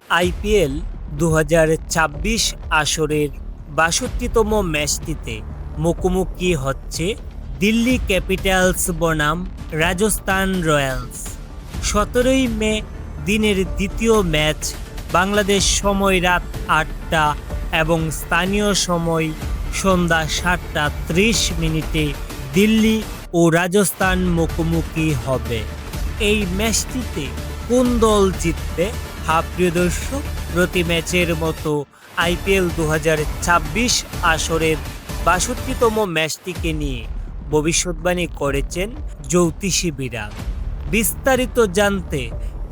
IPL ২০২৬ আসরের ৬২তম ম্যাচটিতে মুখোমুখি হচ্ছে দিল্লি ক্যাপিটালস বনাম রাজস্থান রয়্যালস। ১৭ই মে দিনের দ্বিতীয় ম্যাচ বাংলাদেশ সময় রাত ৮টা এবং স্থানীয় সময় সন্ধ্যা ৭টা ৩০ দিল্লি ও রাজস্থান মুখোমুখি হবে। এই ম্যাচটিতে কোন দল জিতবে? প্রিয় দর্শক, প্রতি ম্যাচের মতো আইপিএল ২০২৬ আসরের ৬২তম ম্যাচটিকে নিয়ে ভবিষ্যৎবাণী করেছেন জ্যোতিষী বিড়াল। বিস্তারিত জানতে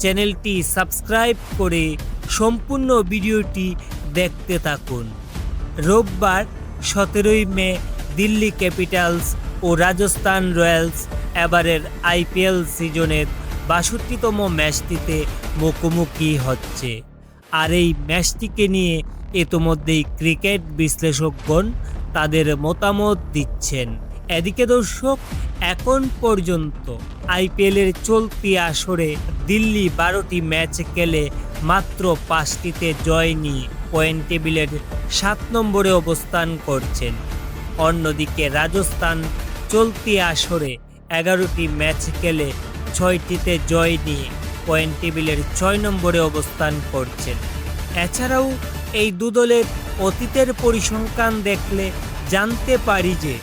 চ্যানেলটি সাবস্ক্রাইব করে সম্পূর্ণ ভিডিওটি দেখতে থাকুন। রোববার ১৭ই মে দিল্লি ক্যাপিটালস ও রাজস্থান রয়্যালস এবারের আইপিএল সিজনের ৬২তম ম্যাচটিতে মুখোমুখি হচ্ছে। আর এই ম্যাচটিকে নিয়ে ইতোমধ্যেই ক্রিকেট বিশ্লেষকগণ তাদের মতামত দিচ্ছেন। এদিকে দর্শক, এখন পর্যন্ত আইপিএলের চলতি আসরে দিল্লি ১২টি ম্যাচ খেলে মাত্র ৫টিতে জয় নিয়ে পয়েন্ট টেবিলের ৭ নম্বরে অবস্থান করছেন। অন্যদিকে রাজস্থান চলতি আসরে ১১টি ম্যাচ খেলে ৬টিতে জয় নিয়ে পয়েন্ট টেবিলের ৬ নম্বরে অবস্থান করছেন। এছাড়াও এই দুদলের অতীতের পরিসংখ্যান দেখলে জানতে পারি যে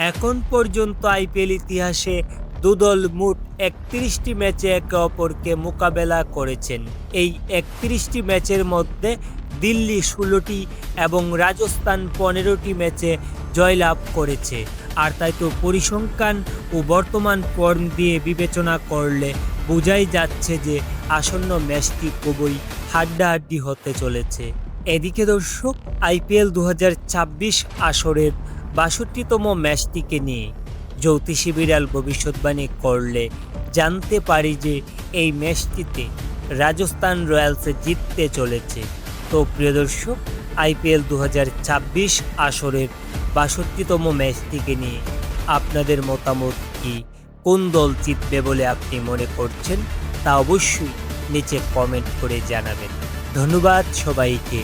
এখন পর্যন্ত আইপিএল ইতিহাসে দুদল মোট ৩১টি ম্যাচে একে অপরকে মোকাবেলা করেছেন। এই ৩১টি ম্যাচের মধ্যে দিল্লি ১৬টি এবং রাজস্থান ১৫টি ম্যাচে জয়লাভ করেছে। আর তাই তো পরিসংখ্যান ও বর্তমান ফর্ম দিয়ে বিবেচনা করলে বোঝাই যাচ্ছে যে আসন্ন ম্যাচটি খুবই হাড্ডাহাড্ডি হতে চলেছে। এদিকে দর্শক, আইপিএল ২০২৬ আসরের ৬২তম ম্যাচটিকে নিয়ে জ্যোতিষী বিড়াল ভবিষ্যৎবাণী করলে জানতে পারি যে এই ম্যাচটিতে রাজস্থান রয়্যালস জিততে চলেছে। তো প্রিয় দর্শক, আইপিএল ২০২৬ আসরের ৬২তম ম্যাচটিকে নিয়ে আপনাদের মতামত কি? কোন দল জিতবে বলে আপনি মনে করছেন তা অবশ্যই নিচে কমেন্ট করে জানাবেন। ধন্যবাদ সবাইকে।